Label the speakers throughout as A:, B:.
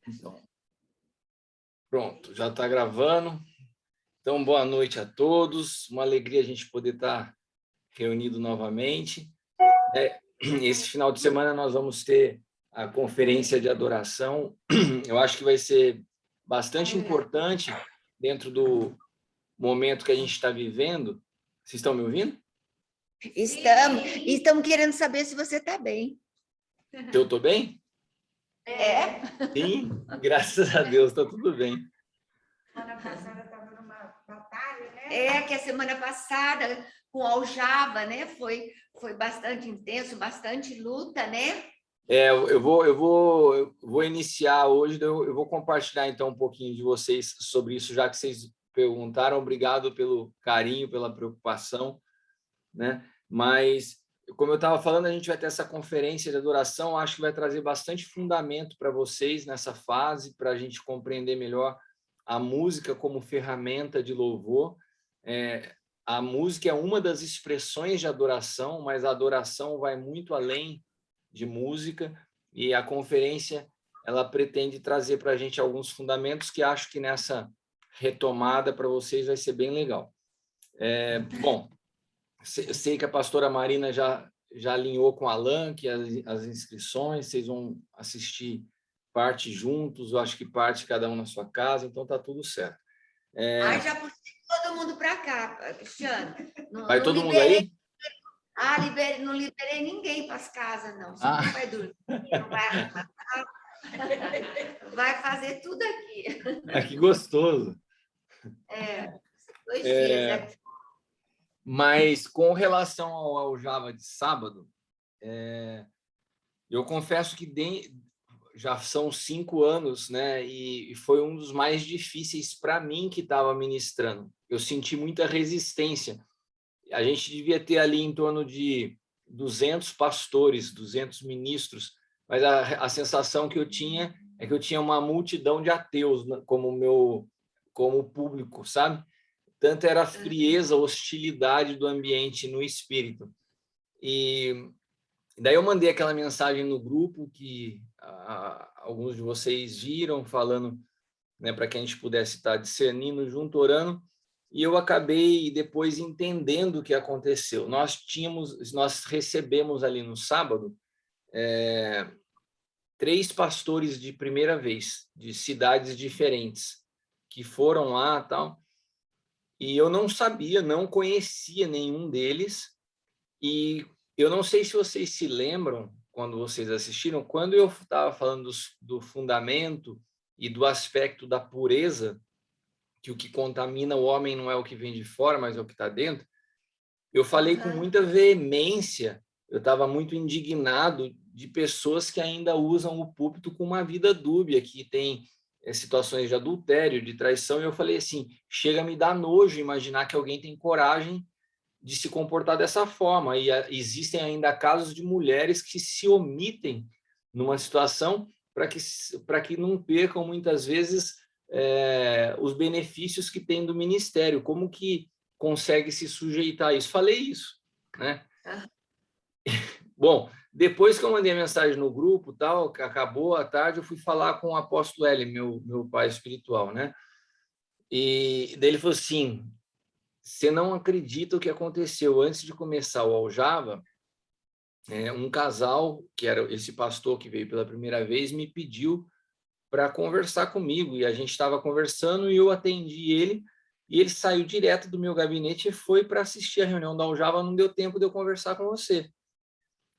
A: Então, pronto, já está gravando. Então, boa noite a todos. Uma alegria a gente poder estar reunido novamente. Esse final de semana nós vamos ter a conferência de adoração. Eu acho que vai ser bastante importante dentro do momento que a gente está vivendo. Vocês estão me ouvindo?
B: Estamos querendo saber se você está bem.
A: Eu estou bem?
B: É?
A: Sim, graças a Deus, está tudo bem.
C: Semana passada estava numa batalha, né?
B: É que a semana passada, com Aljava, né? Foi bastante intenso, bastante luta, né?
A: Eu vou iniciar hoje, eu vou compartilhar então um pouquinho de vocês sobre isso, já que vocês perguntaram. Obrigado pelo carinho, pela preocupação, né? Mas, como eu estava falando, a gente vai ter essa conferência de adoração, acho que vai trazer bastante fundamento para vocês nessa fase, para a gente compreender melhor a música como ferramenta de louvor. A música é uma das expressões de adoração, mas a adoração vai muito além de música, e a conferência ela pretende trazer para a gente alguns fundamentos que acho que nessa retomada para vocês vai ser bem legal. Bom, sei que a pastora Marina já alinhou com a Alan, que as inscrições, vocês vão assistir parte juntos, eu acho que parte cada um na sua casa, então está tudo certo.
B: Já puxei todo mundo para cá, Cristiano.
A: Vai todo mundo aí?
B: Não liberei ninguém para as casas, não. Só quem vai dormir, não vai arrumar, vai fazer tudo aqui.
A: Que gostoso.
B: 2 dias, né?
A: Mas com relação ao Java de sábado, eu confesso que já são 5 anos, né? E foi um dos mais difíceis para mim que estava ministrando. Eu senti muita resistência. A gente devia ter ali em torno de 200 pastores, 200 ministros, mas a sensação que eu tinha é que eu tinha uma multidão de ateus como público, sabe? Tanto era a frieza, a hostilidade do ambiente no espírito. E daí eu mandei aquela mensagem no grupo que alguns de vocês viram, falando, né, para que a gente pudesse estar discernindo junto, orando. E eu acabei depois entendendo o que aconteceu. Nós recebemos ali no sábado 3 pastores de primeira vez, de cidades diferentes, que foram lá, tal. E eu não sabia, não conhecia nenhum deles. E eu não sei se vocês se lembram, quando vocês assistiram, quando eu estava falando do fundamento e do aspecto da pureza, que o que contamina o homem não é o que vem de fora, mas é o que está dentro, eu falei com muita veemência, eu estava muito indignado de pessoas que ainda usam o púlpito com uma vida dúbia, que tem situações de adultério, de traição, e eu falei assim, chega a me dar nojo imaginar que alguém tem coragem de se comportar dessa forma, e existem ainda casos de mulheres que se omitem numa situação para que não percam muitas vezes os benefícios que tem do ministério, como que consegue se sujeitar a isso. Falei isso, né? Bom, depois que eu mandei a mensagem no grupo, tal, que acabou a tarde, eu fui falar com o apóstolo Eli, meu pai espiritual, né? E daí ele falou assim, você não acredita o que aconteceu antes de começar o Aljava? Um casal, que era esse pastor que veio pela primeira vez, me pediu para conversar comigo, e a gente estava conversando e eu atendi ele, e ele saiu direto do meu gabinete e foi para assistir a reunião da Aljava. Não deu tempo de eu conversar com você.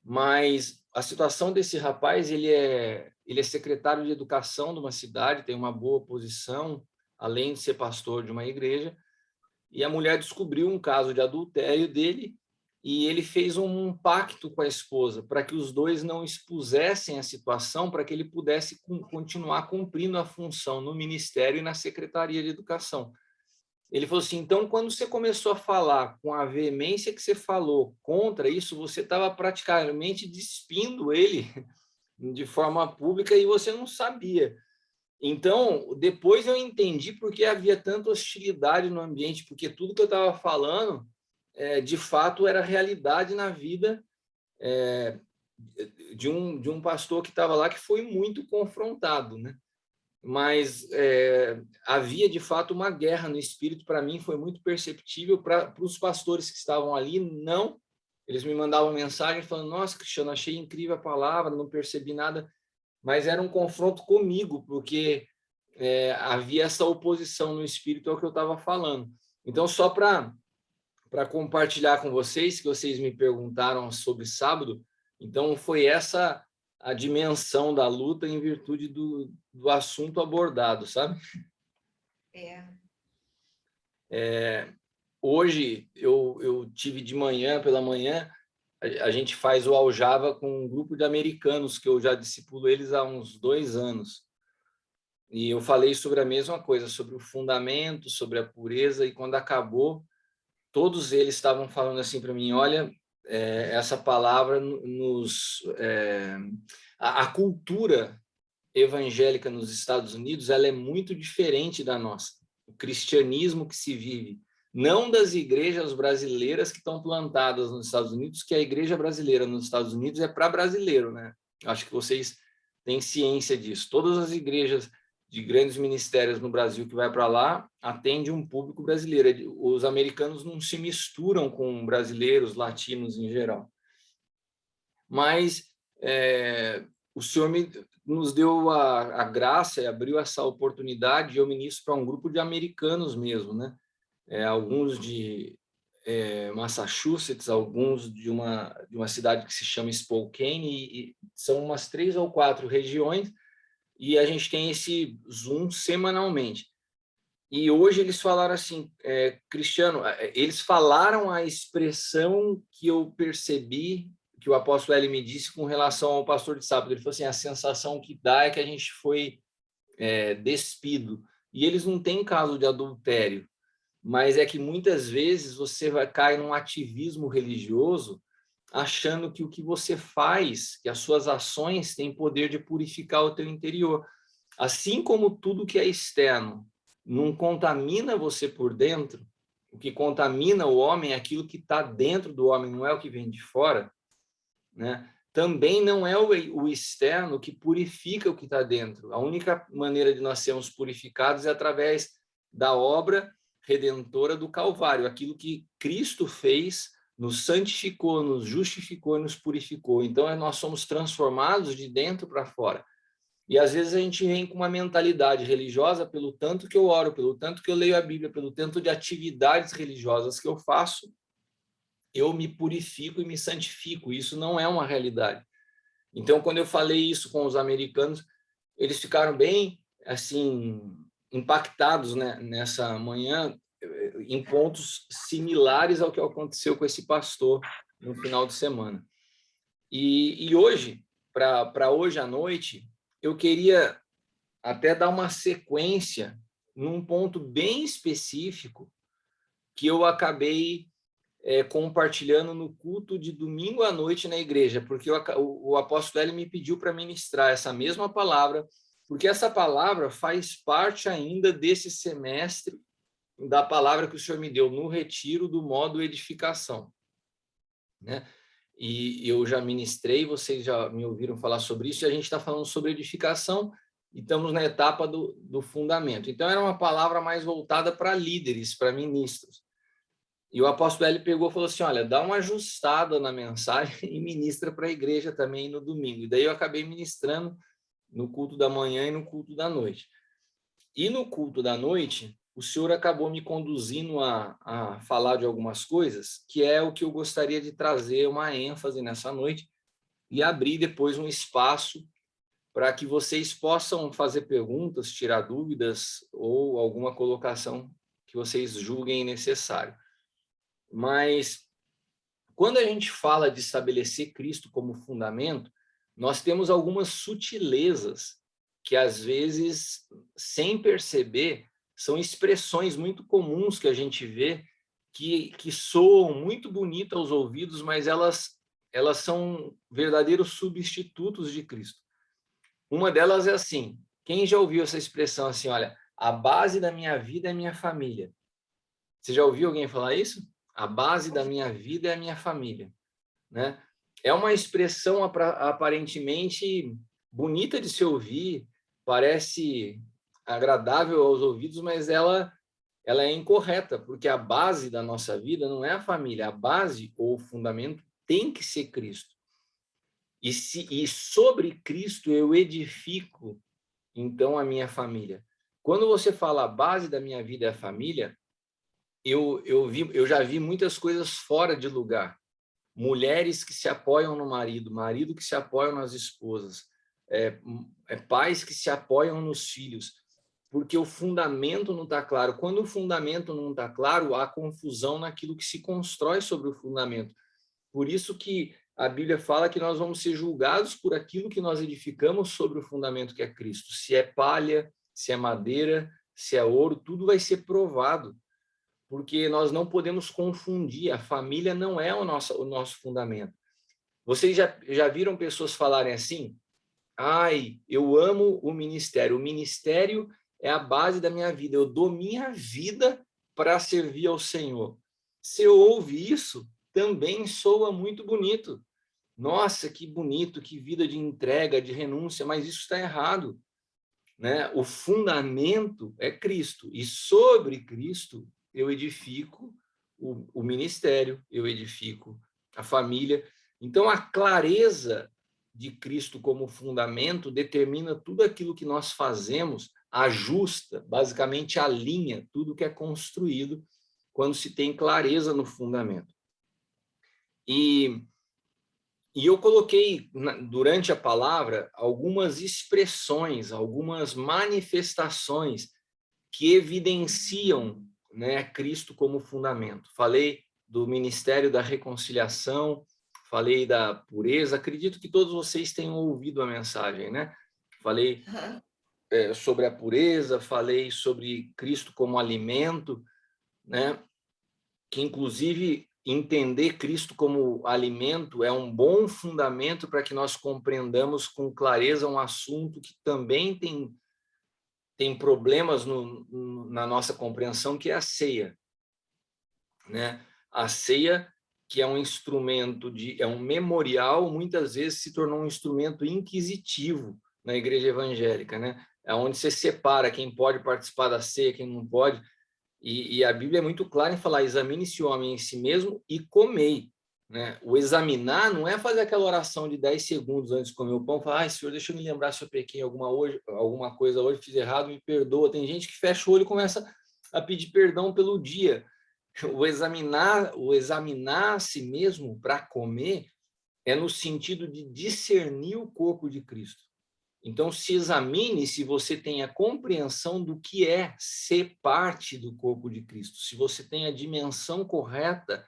A: Mas a situação desse rapaz, ele é secretário de educação de uma cidade, tem uma boa posição, além de ser pastor de uma igreja, e a mulher descobriu um caso de adultério dele, e ele fez um pacto com a esposa para que os dois não expusessem a situação, para que ele pudesse continuar cumprindo a função no ministério e na Secretaria de Educação. Ele falou assim, então, quando você começou a falar com a veemência que você falou contra isso, você estava praticamente despindo ele de forma pública e você não sabia. Então, depois eu entendi por que havia tanta hostilidade no ambiente, porque tudo que eu estava falando, de fato, era realidade na vida de um pastor que estava lá, que foi muito confrontado, né? mas havia de fato uma guerra no espírito. Para mim foi muito perceptível, para os pastores que estavam ali, não. Eles me mandavam mensagem falando: nossa, Cristiano, achei incrível a palavra, não percebi nada, mas era um confronto comigo, porque havia essa oposição no espírito ao que eu estava falando. Então, só para compartilhar com vocês, que vocês me perguntaram sobre sábado, então foi essa a dimensão da luta em virtude do assunto abordado, sabe? Hoje, eu tive de manhã, pela manhã, a gente faz o Aljava com um grupo de americanos, que eu já discipulo eles há uns 2 anos. E eu falei sobre a mesma coisa, sobre o fundamento, sobre a pureza, e quando acabou, todos eles estavam falando assim para mim: olha, essa palavra a cultura evangélica nos Estados Unidos, ela é muito diferente da nossa. O cristianismo que se vive, não das igrejas brasileiras que estão plantadas nos Estados Unidos, que a igreja brasileira nos Estados Unidos é para brasileiro, né? Acho que vocês têm ciência disso. Todas as igrejas de grandes ministérios no Brasil que vai para lá atende um público brasileiro. Os americanos não se misturam com brasileiros, latinos em geral. Mas o Senhor nos deu a graça e abriu essa oportunidade, e eu ministro para um grupo de americanos mesmo, né? Alguns de Massachusetts, alguns de uma cidade que se chama Spokane, e são umas 3 ou 4 regiões, e a gente tem esse Zoom semanalmente. E hoje eles falaram assim: Cristiano, eles falaram a expressão que eu percebi, que o apóstolo L me disse com relação ao pastor de sábado. Ele falou assim: a sensação que dá é que a gente foi despido. E eles não têm caso de adultério, mas é que muitas vezes você vai cair num ativismo religioso, achando que o que você faz, que as suas ações têm poder de purificar o teu interior. Assim como tudo que é externo não contamina você por dentro, o que contamina o homem é aquilo que está dentro do homem, não é o que vem de fora, né? Também não é o externo que purifica o que está dentro. A única maneira de nós sermos purificados é através da obra redentora do Calvário, aquilo que Cristo fez, nos santificou, nos justificou e nos purificou. Então, nós somos transformados de dentro para fora. E às vezes a gente vem com uma mentalidade religiosa, pelo tanto que eu oro, pelo tanto que eu leio a Bíblia, pelo tanto de atividades religiosas que eu faço, eu me purifico e me santifico. Isso não é uma realidade. Então, quando eu falei isso com os americanos, eles ficaram bem assim impactados, né, nessa manhã, em pontos similares ao que aconteceu com esse pastor no final de semana. E hoje, para hoje à noite, eu queria até dar uma sequência num ponto bem específico que eu acabei compartilhando no culto de domingo à noite na igreja, porque o apóstolo L me pediu para ministrar essa mesma palavra, porque essa palavra faz parte ainda desse semestre da palavra que o Senhor me deu no retiro do modo edificação, né? E eu já ministrei, vocês já me ouviram falar sobre isso, e a gente está falando sobre edificação, e estamos na etapa do fundamento. Então, era uma palavra mais voltada para líderes, para ministros. E o apóstolo L pegou e falou assim: olha, dá uma ajustada na mensagem e ministra para a igreja também no domingo. E daí eu acabei ministrando no culto da manhã e no culto da noite. E no culto da noite, o senhor acabou me conduzindo a falar de algumas coisas, que é o que eu gostaria de trazer uma ênfase nessa noite e abrir depois um espaço para que vocês possam fazer perguntas, tirar dúvidas ou alguma colocação que vocês julguem necessário. Mas quando a gente fala de estabelecer Cristo como fundamento, nós temos algumas sutilezas que, às vezes, sem perceber, são expressões muito comuns que a gente vê que soam muito bonito aos ouvidos, mas elas são verdadeiros substitutos de Cristo. Uma delas é assim: quem já ouviu essa expressão assim, olha, a base da minha vida é minha família? Você já ouviu alguém falar isso? A base da minha vida é a minha família, né? É uma expressão aparentemente bonita de se ouvir, parece agradável aos ouvidos, mas ela é incorreta, porque a base da nossa vida não é a família, a base ou o fundamento tem que ser Cristo. E sobre Cristo eu edifico, então, a minha família. Quando você fala a base da minha vida é a família, eu já vi muitas coisas fora de lugar. Mulheres que se apoiam no marido, marido que se apoiam nas esposas, pais que se apoiam nos filhos, porque o fundamento não está claro. Quando o fundamento não está claro, há confusão naquilo que se constrói sobre o fundamento. Por isso que a Bíblia fala que nós vamos ser julgados por aquilo que nós edificamos sobre o fundamento que é Cristo. Se é palha, se é madeira, se é ouro, tudo vai ser provado, porque nós não podemos confundir. A família não é o nosso fundamento. Vocês já viram pessoas falarem assim? Ai, eu amo o ministério. O ministério é a base da minha vida. Eu dou minha vida para servir ao Senhor. Se eu ouve isso, também soa muito bonito. Nossa, que bonito, que vida de entrega, de renúncia, mas isso está errado, né? O fundamento é Cristo, e sobre Cristo eu edifico o ministério, eu edifico a família. Então, a clareza de Cristo como fundamento determina tudo aquilo que nós fazemos, ajusta, basicamente alinha tudo que é construído quando se tem clareza no fundamento. E eu coloquei, durante a palavra, algumas expressões, algumas manifestações que evidenciam, né, Cristo como fundamento. Falei do ministério da reconciliação, falei da pureza. Acredito que todos vocês tenham ouvido a mensagem, né? Falei sobre a pureza, falei sobre Cristo como alimento, né? Que, inclusive, entender Cristo como alimento é um bom fundamento para que nós compreendamos com clareza um assunto que também tem problemas na nossa compreensão, que é a ceia, né? A ceia, que é um instrumento, é um memorial, muitas vezes se tornou um instrumento inquisitivo na igreja evangélica, né? É onde você separa quem pode participar da ceia, quem não pode. E a Bíblia é muito clara em falar: examine-se o homem em si mesmo e comei, né? O examinar não é fazer aquela oração de 10 segundos antes de comer o pão, falar: ai, Senhor, deixa eu me lembrar se eu pequei alguma coisa hoje, fiz errado, me perdoa. Tem gente que fecha o olho e começa a pedir perdão pelo dia. O examinar a si mesmo para comer é no sentido de discernir o corpo de Cristo. Então, se examine se você tem a compreensão do que é ser parte do corpo de Cristo, se você tem a dimensão correta,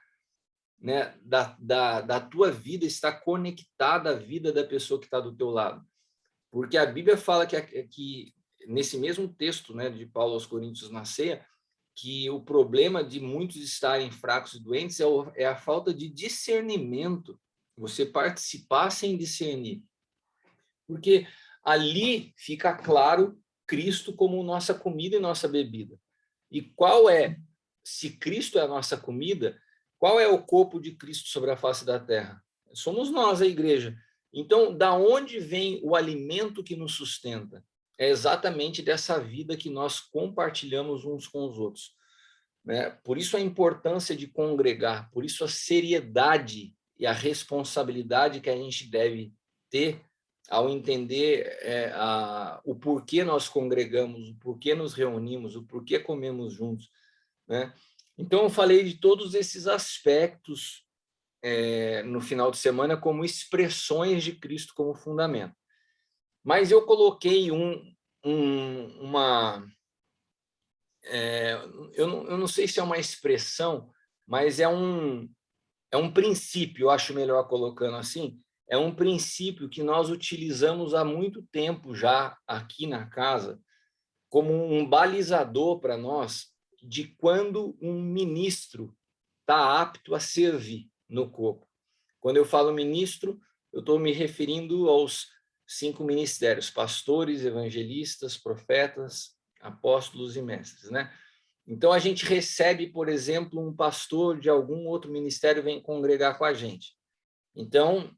A: né, da tua vida estar conectada à vida da pessoa que está do teu lado. Porque a Bíblia fala que nesse mesmo texto, né, de Paulo aos Coríntios na ceia, que o problema de muitos estarem fracos e doentes é a falta de discernimento, você participar sem discernir. Porque ali fica claro Cristo como nossa comida e nossa bebida. E se Cristo é a nossa comida, qual é o corpo de Cristo sobre a face da terra? Somos nós, a igreja. Então, da onde vem o alimento que nos sustenta? É exatamente dessa vida que nós compartilhamos uns com os outros, né? Por isso a importância de congregar, por isso a seriedade e a responsabilidade que a gente deve ter ao entender o porquê nós congregamos, o porquê nos reunimos, o porquê comemos juntos, né? Então, eu falei de todos esses aspectos no final de semana como expressões de Cristo como fundamento. Mas eu coloquei eu não sei se é uma expressão, mas é um princípio, eu acho melhor colocando assim, é um princípio que nós utilizamos há muito tempo já aqui na casa, como um balizador para nós de quando um ministro está apto a servir no corpo. Quando eu falo ministro, eu estou me referindo aos 5 ministérios: pastores, evangelistas, profetas, apóstolos e mestres, né? Então, a gente recebe, por exemplo, um pastor de algum outro ministério vem congregar com a gente. Então,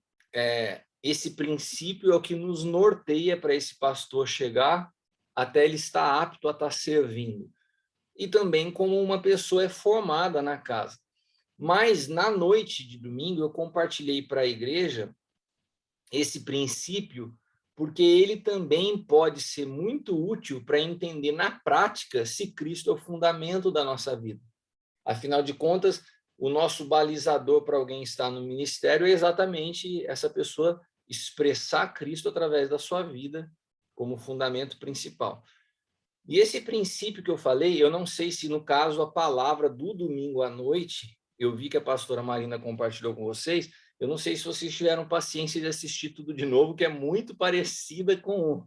A: esse princípio é o que nos norteia para esse pastor chegar até ele estar apto a estar servindo. E também como uma pessoa é formada na casa. Mas, na noite de domingo, eu compartilhei para a igreja esse princípio, porque ele também pode ser muito útil para entender na prática se Cristo é o fundamento da nossa vida. Afinal de contas, o nosso balizador para alguém estar no ministério é exatamente essa pessoa expressar Cristo através da sua vida como fundamento principal. E esse princípio que eu falei, eu não sei se no caso a palavra do domingo à noite, eu vi que a pastora Marina compartilhou com vocês, eu não sei se vocês tiveram paciência de assistir tudo de novo, que é muito parecida com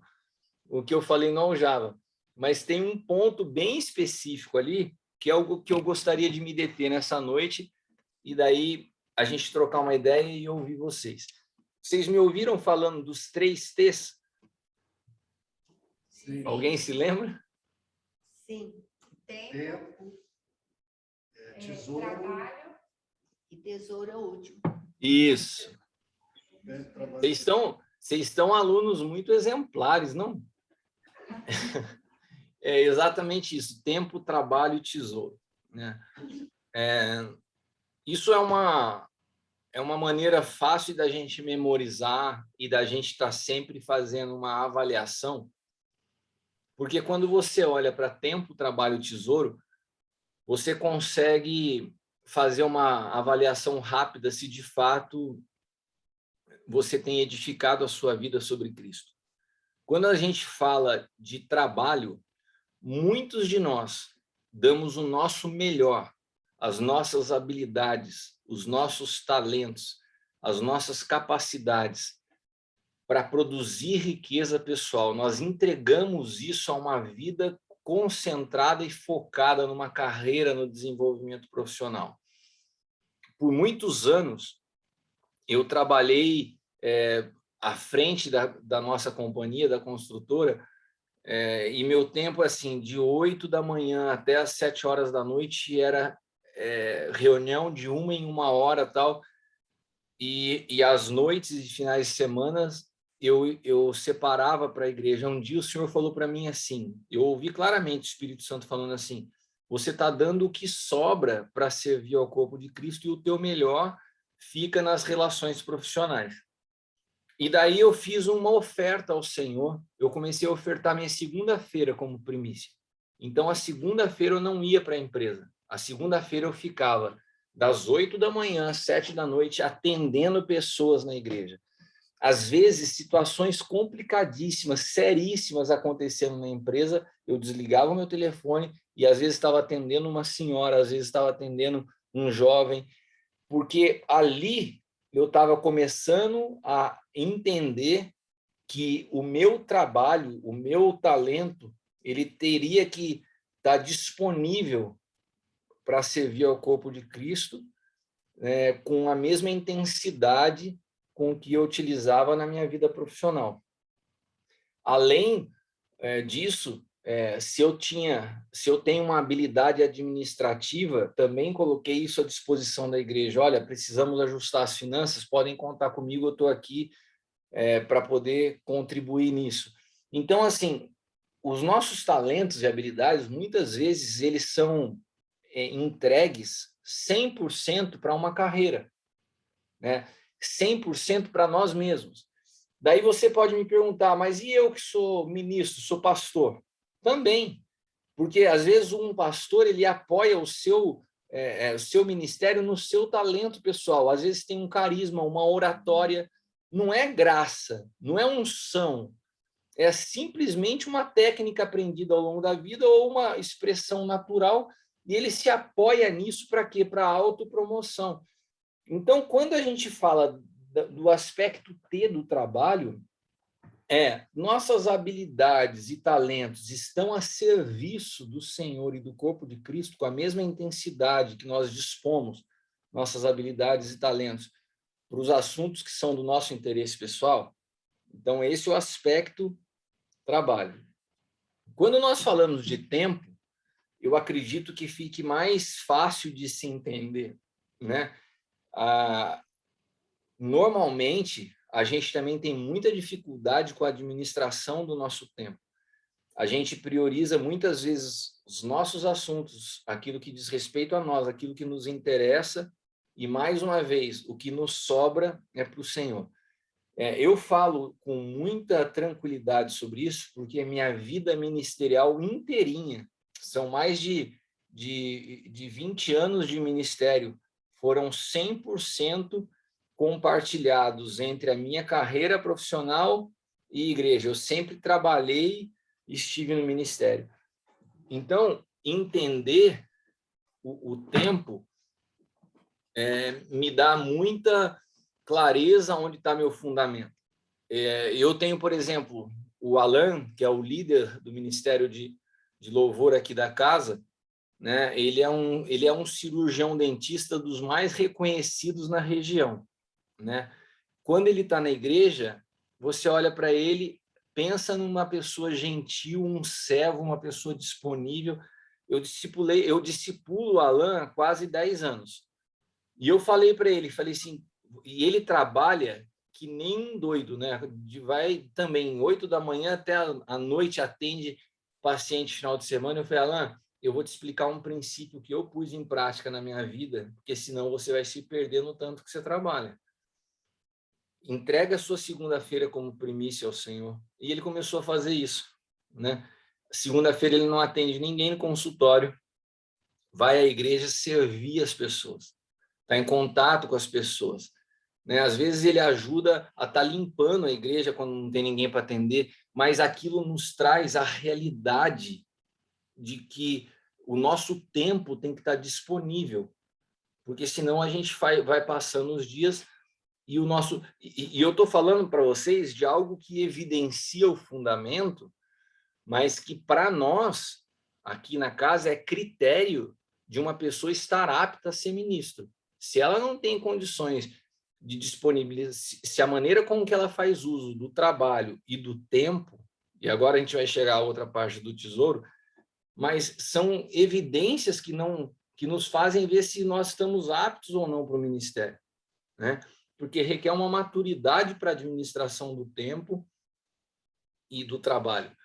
A: o que eu falei no Aljava, mas tem um ponto bem específico ali, que é algo que eu gostaria de me deter nessa noite, e daí a gente trocar uma ideia e ouvir vocês. Vocês me ouviram falando dos 3 T's?
D: Sim.
A: Alguém se lembra?
B: Sim.
C: Tempo,
D: Tesouro,
C: trabalho.
B: E tesouro é o último.
A: Isso.
D: trabalho.
A: Vocês estão alunos muito exemplares, não? É exatamente isso, tempo, trabalho e tesouro, né? Isso é uma maneira fácil da gente memorizar e da gente estar sempre fazendo uma avaliação, porque quando você olha para tempo, trabalho e tesouro, você consegue fazer uma avaliação rápida se de fato você tem edificado a sua vida sobre Cristo. Quando a gente fala de trabalho, muitos de nós damos o nosso melhor, as nossas habilidades, os nossos talentos, as nossas capacidades para produzir riqueza pessoal. Nós entregamos isso a uma vida concentrada e focada numa carreira no desenvolvimento profissional. Por muitos anos, eu trabalhei à frente da nossa companhia, da construtora, e meu tempo, assim, de 8 da manhã até as 7 horas da noite era reunião de 1 em 1 hora, tal, e às noites e finais de semana eu separava para a igreja. Um dia o Senhor falou para mim assim, eu ouvi claramente o Espírito Santo falando assim, você está dando o que sobra para servir ao corpo de Cristo e o teu melhor fica nas relações profissionais. E daí eu fiz uma oferta ao Senhor, eu comecei a ofertar minha segunda-feira como primícia. Então, a segunda-feira eu não ia para a empresa. A segunda-feira eu ficava das 8 da manhã às 7 da noite atendendo pessoas na igreja. Às vezes, situações complicadíssimas, seríssimas acontecendo na empresa, eu desligava o meu telefone e às vezes estava atendendo uma senhora, às vezes estava atendendo um jovem, porque ali eu estava começando a entender que o meu trabalho, o meu talento, ele teria que estar disponível para servir ao corpo de Cristo, com a mesma intensidade com que eu utilizava na minha vida profissional. Além disso, se eu tenho uma habilidade administrativa, também coloquei isso à disposição da igreja. Olha, precisamos ajustar as finanças, podem contar comigo, eu estou aqui para poder contribuir nisso. Então, assim, os nossos talentos e habilidades, muitas vezes, eles são entregues 100% para uma carreira, né? 100% para nós mesmos. Daí você pode me perguntar, mas e eu que sou ministro, sou pastor? Também, porque às vezes um pastor ele apoia o seu ministério no seu talento pessoal. Às vezes tem um carisma, uma oratória, não é graça, não é unção, é simplesmente uma técnica aprendida ao longo da vida ou uma expressão natural, e ele se apoia nisso para quê? Para a autopromoção. Então, quando a gente fala do aspecto T do trabalho, nossas habilidades e talentos estão a serviço do Senhor e do corpo de Cristo com a mesma intensidade que nós dispomos nossas habilidades e talentos para os assuntos que são do nosso interesse pessoal. Então, esse é o aspecto trabalho. Quando nós falamos de tempo, eu acredito que fique mais fácil de se entender, né? Normalmente, a gente também tem muita dificuldade com a administração do nosso tempo. a gente prioriza muitas vezes os nossos assuntos, aquilo que diz respeito a nós, aquilo que nos interessa, e mais uma vez, o que nos sobra é para o Senhor. Eu falo com muita tranquilidade sobre isso, porque a minha vida ministerial inteirinha, são mais de 20 anos de ministério, foram 100% compartilhados entre a minha carreira profissional e igreja. Eu sempre trabalhei e estive no ministério. Então, entender o tempo me dá muita clareza onde está meu fundamento. Eu tenho, por exemplo, o Alan, que é o líder do Ministério de Louvor aqui da casa, né? Ele é um cirurgião dentista dos mais reconhecidos na região, né? Quando ele está na igreja, você olha para ele, pensa numa pessoa gentil, um servo, uma pessoa disponível. Eu discipulo o Alan há quase 10 anos. E eu falei para ele, falei assim, e ele trabalha que nem um doido, né? Vai também 8 da manhã até a noite, atende paciente final de semana. Eu falei, Alan, eu vou te explicar um princípio que eu pus em prática na minha vida, porque senão você vai se perder no tanto que você trabalha. Entrega a sua segunda-feira como primícia ao Senhor. E ele começou a fazer isso, né? Segunda-feira ele não atende ninguém no consultório, vai à igreja servir as pessoas, está em contato com as pessoas, né? Às vezes ele ajuda a estar limpando a igreja quando não tem ninguém para atender, mas aquilo nos traz a realidade de que o nosso tempo tem que estar disponível, porque senão a gente vai passando os dias e o nosso... E eu estou falando para vocês de algo que evidencia o fundamento, mas que para nós, aqui na casa, é critério de uma pessoa estar apta a ser ministro. Se ela não tem condições de disponibilizar, se a maneira como que ela faz uso do trabalho e do tempo, e agora a gente vai chegar a outra parte do tesouro, mas são evidências que nos fazem ver se nós estamos aptos ou não para o ministério, né? Porque requer uma maturidade para a administração do tempo e do trabalho.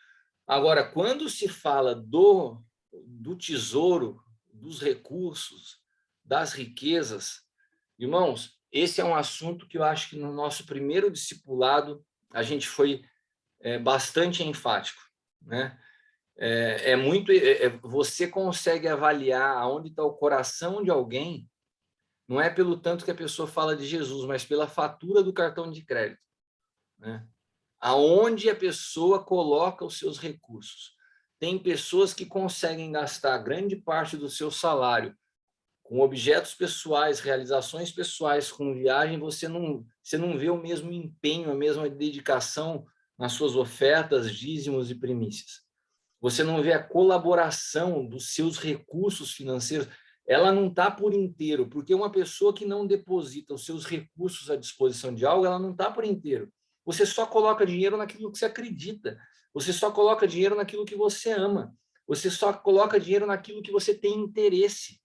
A: Agora, quando se fala do tesouro, dos recursos, das riquezas, irmãos, esse é um assunto que eu acho que no nosso primeiro discipulado a gente foi bastante enfático, né? Você consegue avaliar aonde está o coração de alguém, não é pelo tanto que a pessoa fala de Jesus, mas pela fatura do cartão de crédito, né? Aonde a pessoa coloca os seus recursos. Tem pessoas que conseguem gastar grande parte do seu salário com objetos pessoais, realizações pessoais, com viagem, você não vê o mesmo empenho, a mesma dedicação nas suas ofertas, dízimos e primícias. Você não vê a colaboração dos seus recursos financeiros, ela não está por inteiro, porque uma pessoa que não deposita os seus recursos à disposição de algo, ela não está por inteiro. Você só coloca dinheiro naquilo que você acredita, você só coloca dinheiro naquilo que você ama, você só coloca dinheiro naquilo que você tem interesse.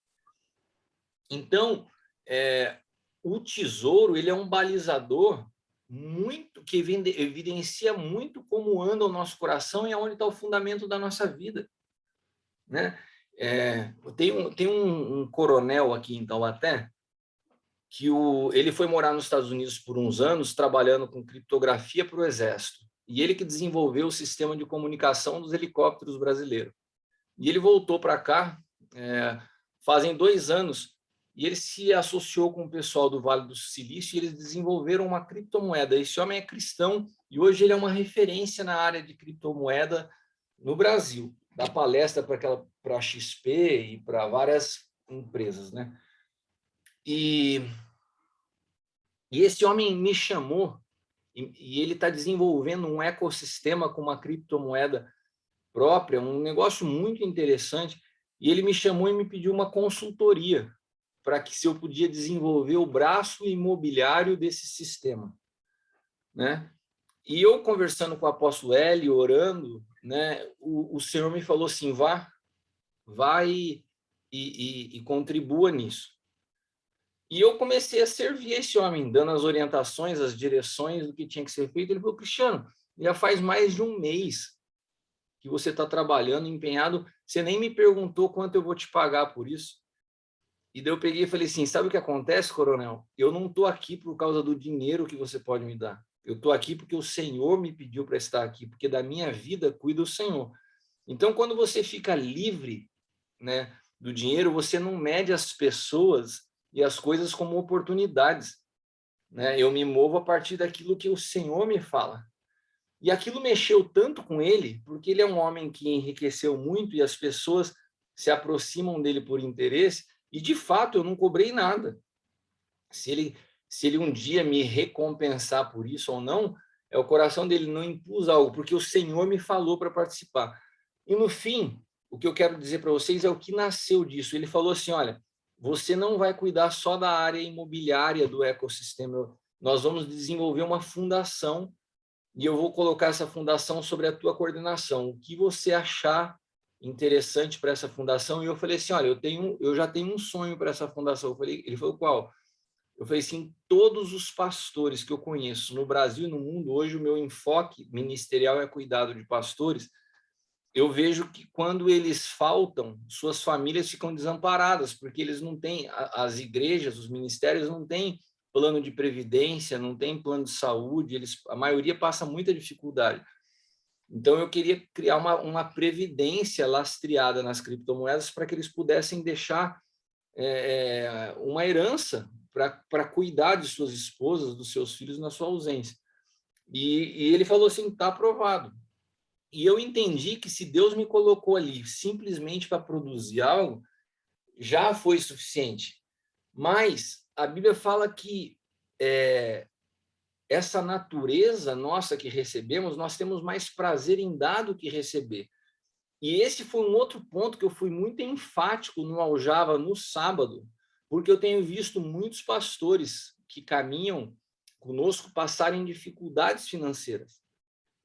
A: Então, o tesouro, ele é um balizador muito que evidencia muito como anda o nosso coração e aonde está o fundamento da nossa vida, né? Tem um coronel aqui em Taubaté que ele foi morar nos Estados Unidos por uns anos trabalhando com criptografia para o Exército, e ele que desenvolveu o sistema de comunicação dos helicópteros brasileiros. E ele voltou para cá fazem 2 anos, e ele se associou com o pessoal do Vale do Silício e eles desenvolveram uma criptomoeda. Esse homem é cristão e hoje ele é uma referência na área de criptomoeda no Brasil. Dá palestra para a XP e para várias empresas, né? E esse homem me chamou e ele está desenvolvendo um ecossistema com uma criptomoeda própria, um negócio muito interessante. E ele me chamou e me pediu uma consultoria para que se eu podia desenvolver o braço imobiliário desse sistema, né? E eu conversando com o apóstolo Hélio, orando, né? O Senhor me falou assim: vá e contribua nisso. E eu comecei a servir esse homem, dando as orientações, as direções do que tinha que ser feito. Ele falou: Cristiano, já faz mais de 1 mês que você está trabalhando, empenhado, você nem me perguntou quanto eu vou te pagar por isso. E daí eu peguei e falei assim, sabe o que acontece, coronel? Eu não estou aqui por causa do dinheiro que você pode me dar. Eu estou aqui porque o Senhor me pediu para estar aqui, porque da minha vida cuida o Senhor. Então, quando você fica livre, né, do dinheiro, você não mede as pessoas e as coisas como oportunidades, né? Eu me movo a partir daquilo que o Senhor me fala. E aquilo mexeu tanto com ele, porque ele é um homem que enriqueceu muito e as pessoas se aproximam dele por interesse, e de fato eu não cobrei nada. Se ele um dia me recompensar por isso ou não, é o coração dele, não impus algo, porque o Senhor me falou para participar. E no fim, o que eu quero dizer para vocês é o que nasceu disso. Ele falou assim, olha, você não vai cuidar só da área imobiliária do ecossistema, nós vamos desenvolver uma fundação e eu vou colocar essa fundação sobre a tua coordenação. O que você achar interessante para essa fundação? E eu falei assim, olha, eu já tenho um sonho para essa fundação. Ele falou, qual? Eu falei assim, todos os pastores que eu conheço no Brasil e no mundo, hoje o meu enfoque ministerial é cuidado de pastores, eu vejo que quando eles faltam, suas famílias ficam desamparadas, porque eles não têm, as igrejas, os ministérios não têm plano de previdência, não tem plano de saúde, a maioria passa muita dificuldade. Então, eu queria criar uma previdência lastreada nas criptomoedas para que eles pudessem deixar uma herança para cuidar de suas esposas, dos seus filhos na sua ausência. E ele falou assim, está aprovado. E eu entendi que se Deus me colocou ali simplesmente para produzir algo, já foi suficiente. Mas a Bíblia fala que essa natureza nossa que recebemos, nós temos mais prazer em dar do que receber. E esse foi um outro ponto que eu fui muito enfático no Aljava no sábado, porque eu tenho visto muitos pastores que caminham conosco passarem dificuldades financeiras.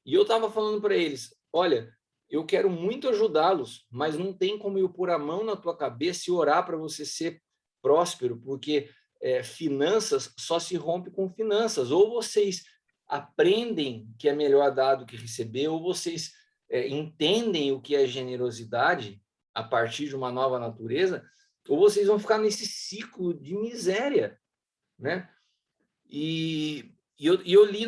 A: E eu estava falando para eles, olha, eu quero muito ajudá-los, mas não tem como eu pôr a mão na tua cabeça e orar para você ser próspero, porque finanças só se rompe com finanças. Ou vocês aprendem que é melhor dar do que receber, ou vocês entendem o que é generosidade a partir de uma nova natureza, ou vocês vão ficar nesse ciclo de miséria, né? E eu li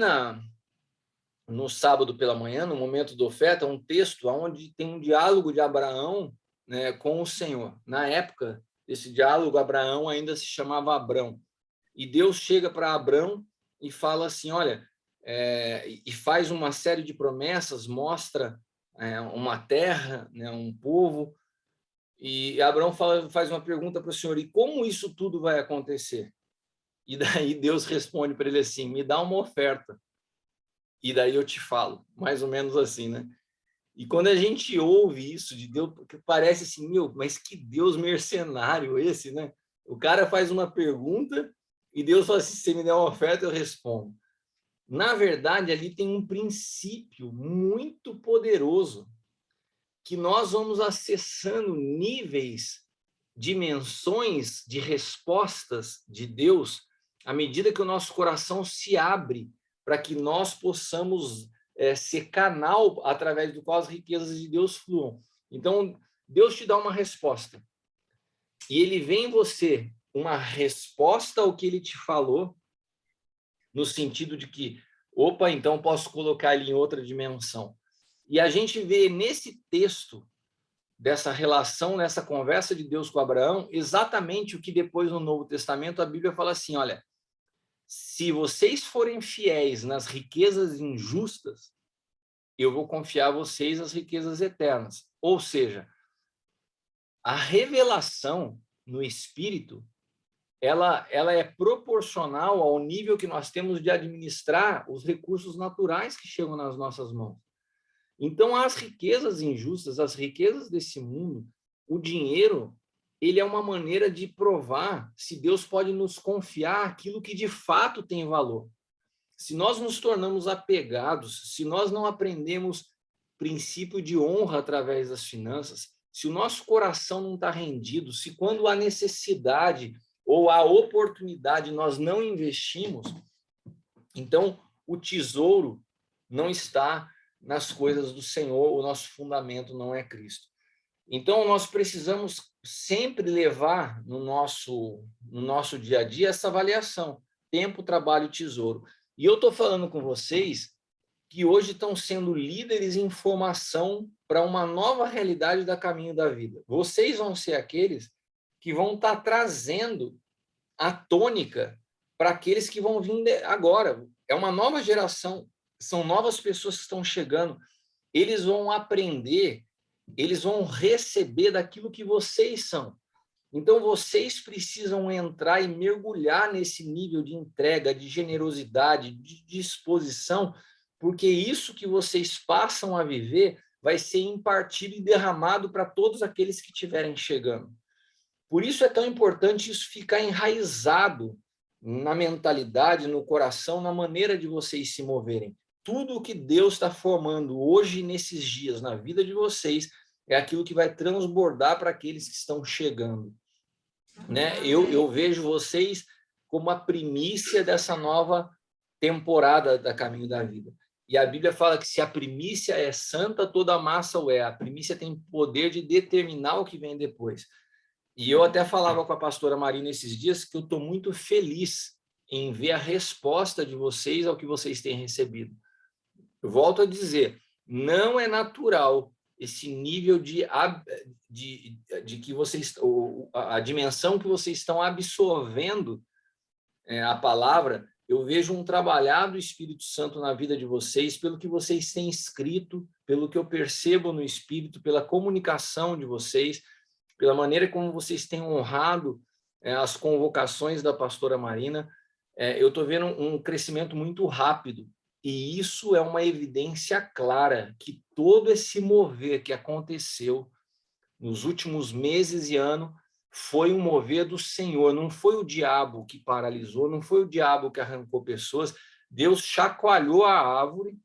A: no sábado pela manhã, no momento da oferta, um texto onde tem um diálogo de Abraão, né, com o Senhor. Na época, esse diálogo, Abraão ainda se chamava Abrão. E Deus chega para Abrão e fala assim, olha, e faz uma série de promessas, mostra uma terra, né, um povo, e Abrão faz uma pergunta para o Senhor, e como isso tudo vai acontecer? E daí Deus responde para ele assim, me dá uma oferta, e daí eu te falo, mais ou menos assim, né? E quando a gente ouve isso de Deus, parece assim, mas que Deus mercenário esse, né? O cara faz uma pergunta e Deus fala assim, se você me der uma oferta, eu respondo. Na verdade, ali tem um princípio muito poderoso, que nós vamos acessando níveis, dimensões de respostas de Deus, à medida que o nosso coração se abre para que nós possamos ser canal através do qual as riquezas de Deus fluam. Então, Deus te dá uma resposta. E ele vê em você uma resposta ao que ele te falou, no sentido de que, opa, então posso colocar ele em outra dimensão. E a gente vê nesse texto, dessa relação, nessa conversa de Deus com Abraão, exatamente o que depois no Novo Testamento a Bíblia fala assim, olha, se vocês forem fiéis nas riquezas injustas, eu vou confiar a vocês as riquezas eternas. Ou seja, a revelação no Espírito, ela é proporcional ao nível que nós temos de administrar os recursos naturais que chegam nas nossas mãos. Então, as riquezas injustas, as riquezas desse mundo, o dinheiro, ele é uma maneira de provar se Deus pode nos confiar aquilo que de fato tem valor. Se nós nos tornamos apegados, se nós não aprendemos princípio de honra através das finanças, se o nosso coração não está rendido, se quando há necessidade ou há oportunidade nós não investimos, então o tesouro não está nas coisas do Senhor, o nosso fundamento não é Cristo. Então, nós precisamos sempre levar no nosso dia a dia essa avaliação, tempo, trabalho, tesouro. E eu estou falando com vocês que hoje estão sendo líderes em formação para uma nova realidade da Caminho da Vida. Vocês vão ser aqueles que vão estar trazendo a tônica para aqueles que vão vir agora. É uma nova geração, são novas pessoas que estão chegando. Eles vão aprender, eles vão receber daquilo que vocês são. Então, vocês precisam entrar e mergulhar nesse nível de entrega, de generosidade, de disposição, porque isso que vocês passam a viver vai ser impartido e derramado para todos aqueles que estiverem chegando. Por isso é tão importante isso ficar enraizado na mentalidade, no coração, na maneira de vocês se moverem. Tudo o que Deus está formando hoje, nesses dias, na vida de vocês, é aquilo que vai transbordar para aqueles que estão chegando. Né? Eu vejo vocês como a primícia dessa nova temporada da Caminho da Vida. E a Bíblia fala que se a primícia é santa, toda a massa o é. A primícia tem poder de determinar o que vem depois. E eu até falava com a pastora Marina esses dias que eu estou muito feliz em ver a resposta de vocês ao que vocês têm recebido. Eu volto a dizer, não é natural esse nível de que vocês, a dimensão que vocês estão absorvendo a palavra. Eu vejo um trabalhar do Espírito Santo na vida de vocês, pelo que vocês têm escrito, pelo que eu percebo no Espírito, pela comunicação de vocês, pela maneira como vocês têm honrado as convocações da pastora Marina. Eu estou vendo um crescimento muito rápido, e isso é uma evidência clara que todo esse mover que aconteceu nos últimos meses e ano foi um mover do Senhor, não foi o diabo que paralisou, não foi o diabo que arrancou pessoas. Deus chacoalhou a árvore,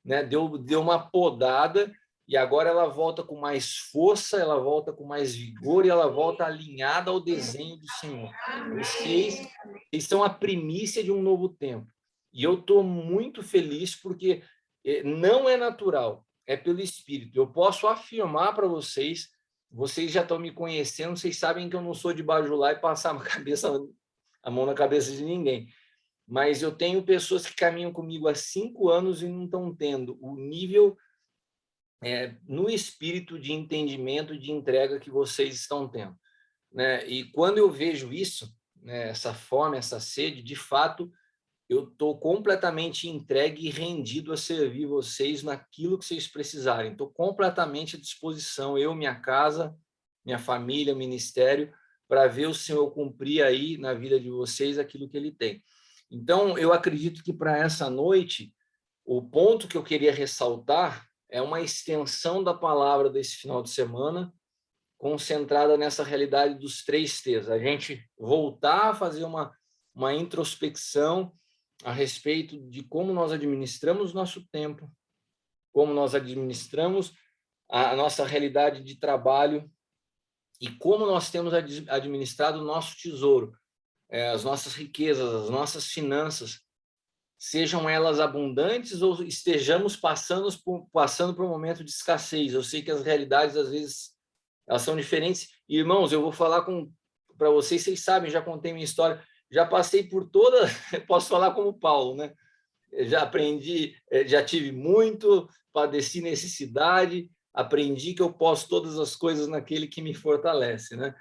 A: né? deu uma podada, e agora ela volta com mais força, ela volta com mais vigor, e ela volta alinhada ao desenho do Senhor. Vocês são a primícia de um novo tempo. E eu estou muito feliz porque não é natural, é pelo Espírito. Eu posso afirmar para vocês, vocês já estão me conhecendo, vocês sabem que eu não sou de bajular e passar a mão na cabeça de ninguém. Mas eu tenho pessoas que caminham comigo há 5 anos e não estão tendo o nível no espírito de entendimento e de entrega que vocês estão tendo. Né? E quando eu vejo isso, né, essa fome, essa sede, de fato, eu estou completamente entregue e rendido a servir vocês naquilo que vocês precisarem. Estou completamente à disposição, eu, minha casa, minha família, ministério, para ver o Senhor cumprir aí na vida de vocês aquilo que Ele tem. Então, eu acredito que para essa noite, o ponto que eu queria ressaltar é uma extensão da palavra desse final de semana, concentrada nessa realidade dos 3 T's. A gente voltar a fazer uma introspecção a respeito de como nós administramos nosso tempo, como nós administramos a nossa realidade de trabalho e como nós temos administrado o nosso tesouro, as nossas riquezas, as nossas finanças, sejam elas abundantes ou estejamos passando por um momento de escassez. Eu sei que as realidades, às vezes, elas são diferentes. E, irmãos, eu vou falar para vocês, vocês sabem, já contei minha história, já passei por toda, posso falar como Paulo, né? Já aprendi, já tive muito, padeci necessidade, aprendi que eu posso todas as coisas naquele que me fortalece, né?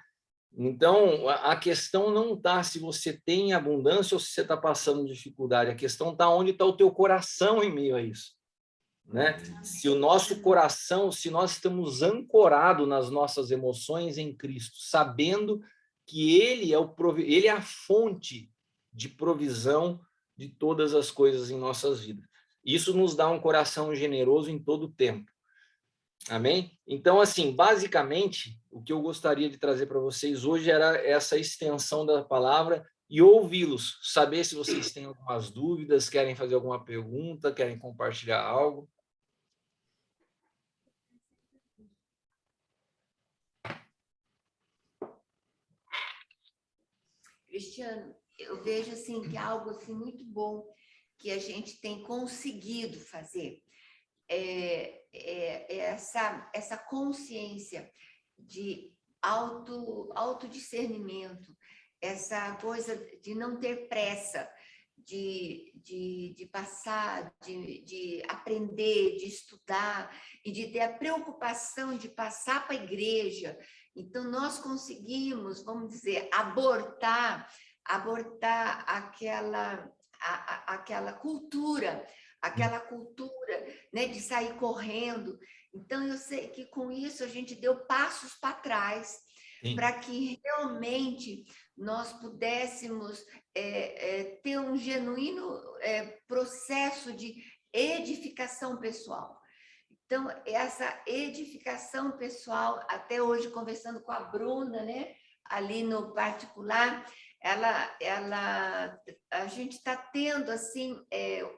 A: Então, a questão não está se você tem abundância ou se você está passando dificuldade, a questão está onde está o teu coração em meio a isso, né? Se o nosso coração, se nós estamos ancorados nas nossas emoções em Cristo, sabendo que Ele é a fonte de provisão de todas as coisas em nossas vidas. Isso nos dá um coração generoso em todo o tempo. Amém? Então, assim, basicamente, o que eu gostaria de trazer para vocês hoje era essa extensão da palavra e ouvi-los, saber se vocês têm algumas dúvidas, querem fazer alguma pergunta, querem compartilhar algo.
B: Cristiano, eu vejo assim que é algo assim muito bom que a gente tem conseguido fazer. essa consciência de autodiscernimento, essa coisa de não ter pressa, de passar, de aprender, de estudar e de ter a preocupação de passar para a igreja. Então, nós conseguimos, vamos dizer, abortar aquela cultura, né, de sair correndo. Então, eu sei que com isso a gente deu passos para trás, para que realmente nós pudéssemos ter um genuíno processo de edificação pessoal. Então, essa edificação pessoal, até hoje conversando com a Bruna, né, ali no particular, a gente está tendo assim,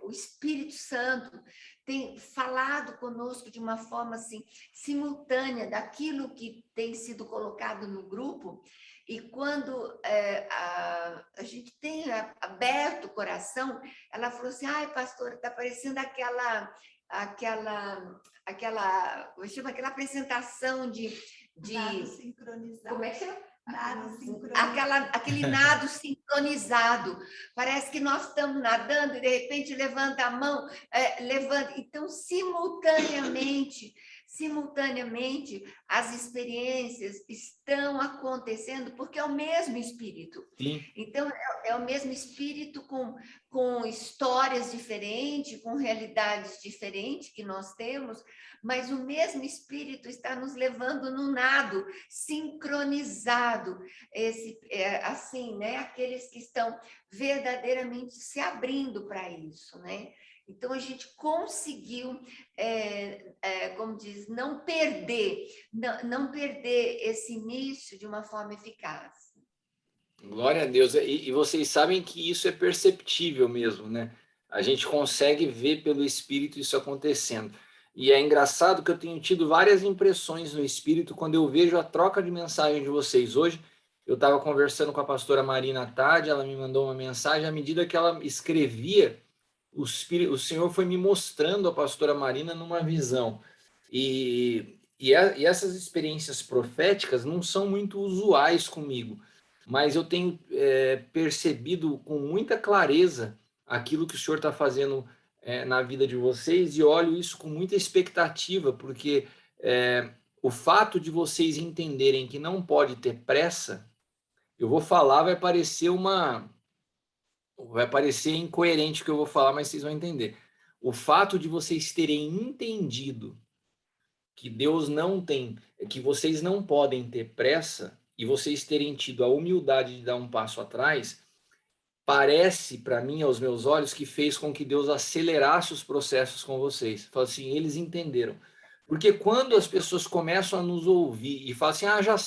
B: o Espírito Santo tem falado conosco de uma forma assim simultânea daquilo que tem sido colocado no grupo, e quando a gente tem aberto o coração, ela falou assim: ai, pastora, está parecendo aquela apresentação de
C: Nado sincronizado.
B: Como é que chama?
C: Nado sincronizado.
B: Aquele nado sincronizado. Parece que nós estamos nadando e, de repente, levanta a mão, levanta. Então, simultaneamente, as experiências estão acontecendo, porque é o mesmo Espírito.
A: Sim.
B: Então, é o mesmo Espírito com histórias diferentes, com realidades diferentes que nós temos, mas o mesmo Espírito está nos levando num nado sincronizado, assim, né? Aqueles que estão verdadeiramente se abrindo para isso, né? Então, a gente conseguiu, como diz, não perder esse início de uma forma eficaz.
A: Glória a Deus. E vocês sabem que isso é perceptível mesmo, né? A gente consegue ver pelo Espírito isso acontecendo. E é engraçado que eu tenho tido várias impressões no Espírito quando eu vejo a troca de mensagem de vocês. Hoje, eu estava conversando com a pastora Marina Tade, ela me mandou uma mensagem, à medida que ela escrevia, o Senhor foi me mostrando a pastora Marina numa visão. E essas experiências proféticas não são muito usuais comigo, mas eu tenho percebido com muita clareza aquilo que o Senhor está fazendo na vida de vocês, e olho isso com muita expectativa, porque o fato de vocês entenderem que não pode ter pressa, eu vou falar, vai parecer incoerente o que eu vou falar, mas vocês vão entender. O fato de vocês terem entendido que que vocês não podem ter pressa, e vocês terem tido a humildade de dar um passo atrás, parece para mim, aos meus olhos, que fez com que Deus acelerasse os processos com vocês. Fala assim, eles entenderam. Porque quando as pessoas começam a nos ouvir e falam assim, já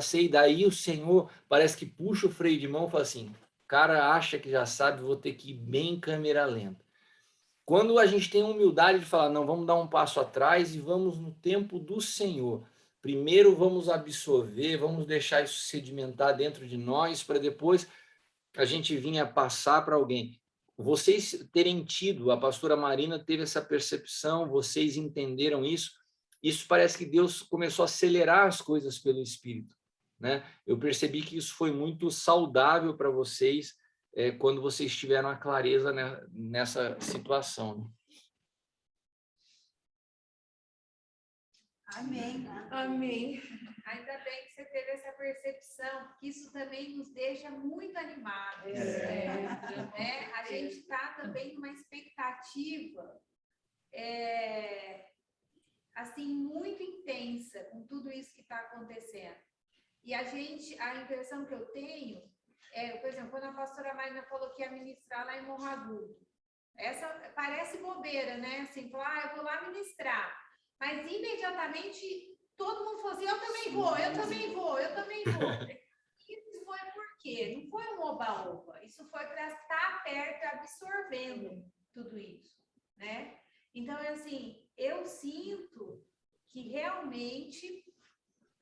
A: sei, daí o Senhor parece que puxa o freio de mão e fala assim, cara acha que já sabe, vou ter que ir bem em câmera lenta. Quando a gente tem a humildade de falar, não, vamos dar um passo atrás e vamos no tempo do Senhor. Primeiro vamos absorver, vamos deixar isso sedimentar dentro de nós, para depois a gente vir a passar para alguém. Vocês terem tido, a pastora Marina teve essa percepção, vocês entenderam isso, isso parece que Deus começou a acelerar as coisas pelo Espírito, né? Eu percebi que isso foi muito saudável para vocês, quando vocês tiveram a clareza nessa situação. Né?
C: Amém.
B: Amém.
C: Ainda bem que você teve essa percepção, porque isso também nos deixa muito animados. Né? A gente está também numa expectativa assim, muito intensa com tudo isso que está acontecendo. E a impressão que eu tenho por exemplo, quando a pastora Marina falou que ia ministrar lá em Morragudo, essa parece bobeira, né? Assim, falar, eu vou lá ministrar. Mas imediatamente todo mundo falou assim, eu também vou. Isso foi por quê? Não foi um oba-oba. Isso foi para estar perto, absorvendo tudo isso, né? Então, assim, eu sinto que realmente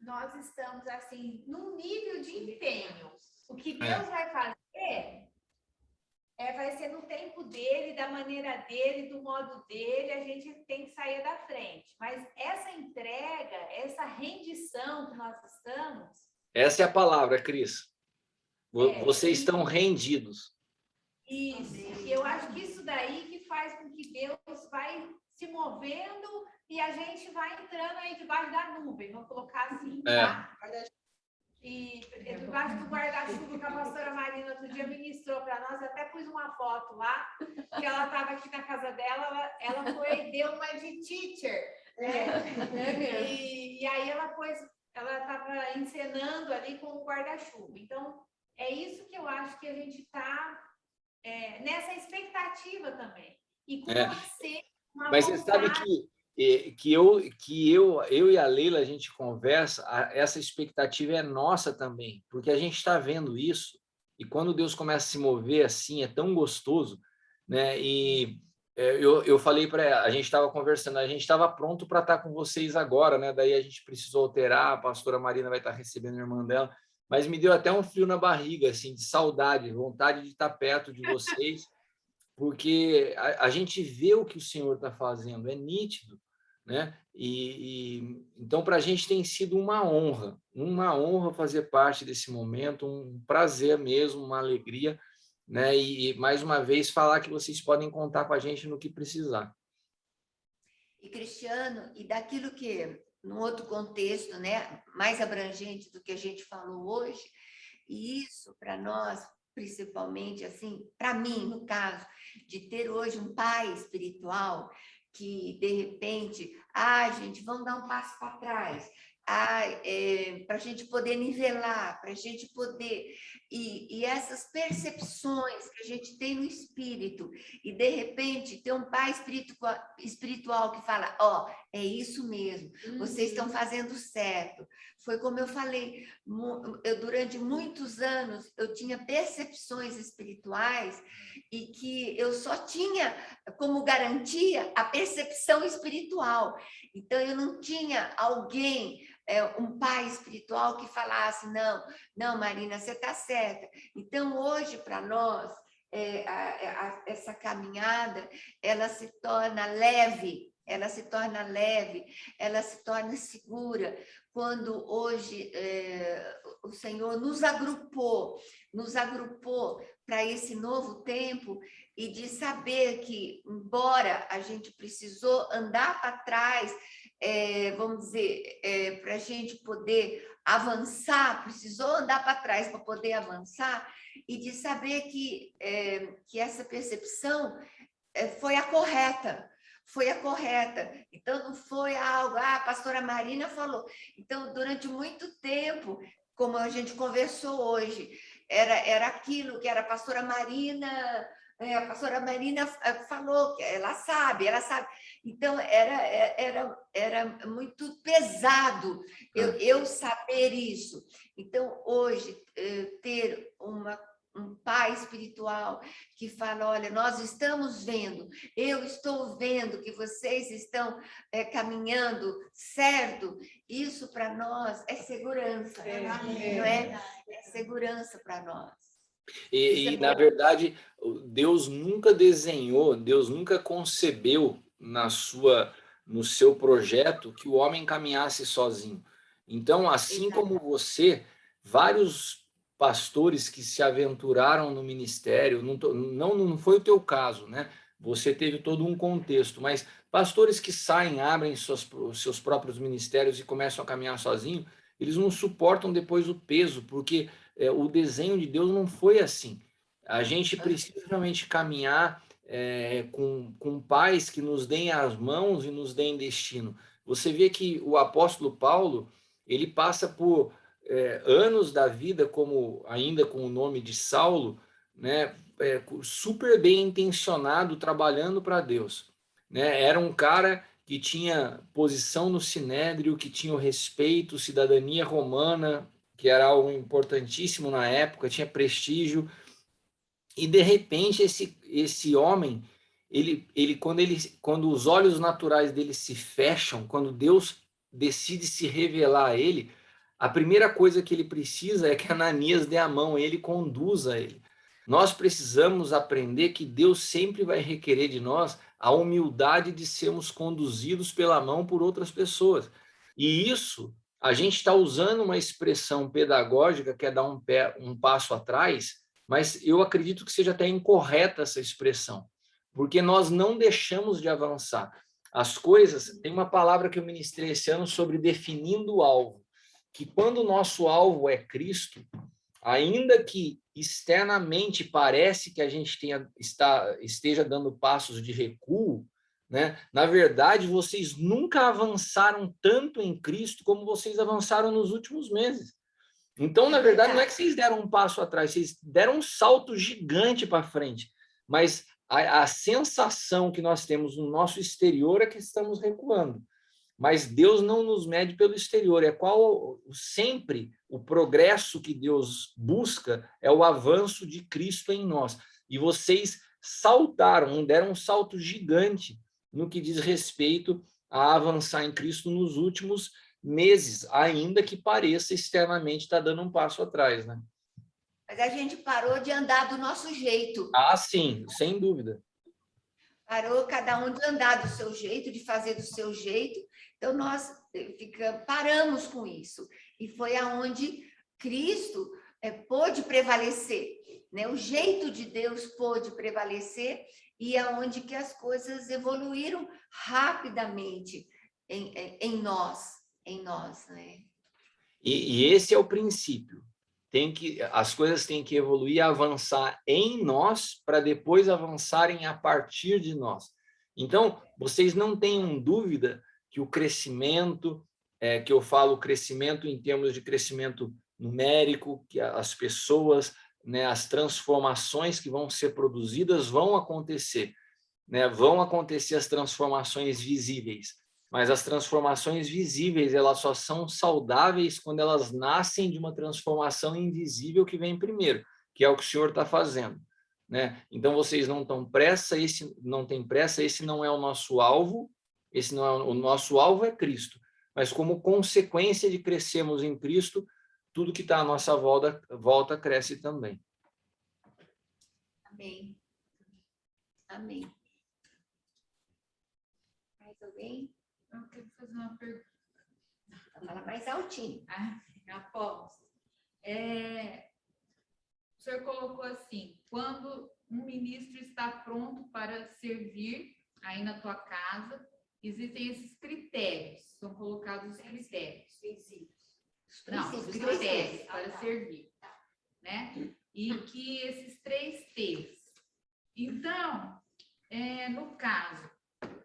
C: nós estamos, assim, num nível de empenho. O que Deus vai fazer vai ser no tempo dele, da maneira dele, do modo dele, a gente tem que sair da frente. Mas essa entrega, essa rendição que nós estamos...
A: Essa é a palavra, Cris. Vocês estão rendidos.
C: Isso. E eu acho que isso daí que faz com que Deus vai se movendo e a gente vai entrando aí debaixo da nuvem, vamos colocar assim, tá? E debaixo do guarda-chuva que a pastora Marina outro dia ministrou para nós, eu até pus uma foto lá, que ela estava aqui na casa dela, ela deu uma de teacher, né? E aí ela estava encenando ali com o guarda-chuva. Então, é isso que eu acho que a gente está nessa expectativa também. E com você, uma
A: Mas
C: vontade...
A: você sabe que eu e a Leila, a gente conversa, essa expectativa é nossa também, porque a gente está vendo isso, e quando Deus começa a se mover assim, é tão gostoso, né? E eu falei para ela, a gente estava conversando, a gente estava pronto para estar com vocês agora, né? Daí a gente precisou alterar, a pastora Marina vai estar recebendo a irmã dela, mas me deu até um frio na barriga, assim, de saudade, vontade de estar perto de vocês, porque a gente vê o que o Senhor está fazendo, é nítido, né? Então, para a gente tem sido uma honra fazer parte desse momento, um prazer mesmo, uma alegria, né? E mais uma vez falar que vocês podem contar com a gente no que precisar.
B: E Cristiano, e daquilo que, num outro contexto, né, mais abrangente do que a gente falou hoje, e isso para nós, principalmente, assim, para mim, no caso, de ter hoje um pai espiritual que, de repente, gente, vamos dar um passo para trás, para a gente poder nivelar, para a gente poder... E essas percepções que a gente tem no espírito, e, de repente, ter um pai espiritual que fala, é isso mesmo, vocês estão fazendo certo. Foi como eu falei, durante muitos anos, eu tinha percepções espirituais e que eu só tinha como garantia a percepção espiritual. Então, eu não tinha alguém, um pai espiritual que falasse, não, Marina, você está certa. Então, hoje, para nós, essa caminhada, ela se torna leve, ela se torna segura, quando hoje o Senhor nos agrupou para esse novo tempo e de saber que, embora a gente precisou andar para trás, vamos dizer, para a gente poder avançar, precisou andar para trás para poder avançar, e de saber que essa percepção foi a correta. Então, não foi algo, a pastora Marina falou. Então, durante muito tempo, como a gente conversou hoje, era aquilo que era a pastora Marina falou, ela sabe. Então, era muito pesado eu saber isso. Então, hoje, ter um pai espiritual que fala, olha, nós estamos vendo, eu estou vendo que vocês estão caminhando certo, isso para nós é segurança, não é? É segurança para nós.
A: E na verdade, Deus nunca desenhou, Deus nunca concebeu no seu projeto que o homem caminhasse sozinho. Então, assim como você, vários pastores que se aventuraram no ministério, não foi o teu caso, né? Você teve todo um contexto, mas pastores que saem, abrem seus próprios ministérios e começam a caminhar sozinho, eles não suportam depois o peso, porque o desenho de Deus não foi assim. A gente precisa realmente caminhar com pais que nos deem as mãos e nos deem destino. Você vê que o apóstolo Paulo, ele passa por anos da vida, ainda com o nome de Saulo, né, super bem intencionado, trabalhando para Deus, né? Era um cara que tinha posição no sinédrio, que tinha o respeito, cidadania romana, que era algo importantíssimo na época, tinha prestígio, e de repente esse homem, quando os olhos naturais dele se fecham, quando Deus decide se revelar a ele, a primeira coisa que ele precisa é que Ananias dê a mão a ele, conduza ele. Nós precisamos aprender que Deus sempre vai requerer de nós a humildade de sermos conduzidos pela mão por outras pessoas. E isso, a gente está usando uma expressão pedagógica que é dar um passo atrás, mas eu acredito que seja até incorreta essa expressão, porque nós não deixamos de avançar. As coisas, tem uma palavra que eu ministrei esse ano sobre definindo o alvo, que quando o nosso alvo é Cristo, ainda que externamente parece que a gente esteja dando passos de recuo, né? Na verdade, vocês nunca avançaram tanto em Cristo como vocês avançaram nos últimos meses. Então, na verdade, não é que vocês deram um passo atrás, vocês deram um salto gigante para frente, mas a sensação que nós temos no nosso exterior é que estamos recuando. Mas Deus não nos mede pelo exterior, é qual sempre o progresso que Deus busca é o avanço de Cristo em nós. E vocês saltaram, deram um salto gigante no que diz respeito a avançar em Cristo nos últimos meses, ainda que pareça externamente estar dando um passo atrás, né?
B: Mas a gente parou de andar do nosso jeito.
A: Ah, sim, sem dúvida.
B: Parou cada um de andar do seu jeito, de fazer do seu jeito. Então, nós paramos com isso. E foi aonde Cristo pôde prevalecer, né? O jeito de Deus pôde prevalecer e aonde que as coisas evoluíram rapidamente em nós, né?
A: E esse é o princípio. As coisas têm que evoluir, avançar em nós, para depois avançarem a partir de nós. Então, vocês não tenham dúvida que o crescimento, que eu falo crescimento em termos de crescimento numérico, que as pessoas, né, as transformações que vão ser produzidas vão acontecer, né? Vão acontecer as transformações visíveis. Mas as transformações visíveis, elas só são saudáveis quando elas nascem de uma transformação invisível que vem primeiro, que é o que o Senhor está fazendo, né? Então, vocês não têm pressa, esse não é o nosso alvo, o nosso alvo é Cristo. Mas como consequência de crescermos em Cristo, tudo que está à nossa volta cresce também.
B: Amém. Amém. Mais alguém?
C: Eu quero fazer uma pergunta.
B: Fala mais altinho.
C: Após. O senhor colocou assim, quando um ministro está pronto para servir aí na tua casa, existem esses critérios, são colocados os critérios. Não, os critérios para servir, né? E que esses 3 T's. Então, no caso,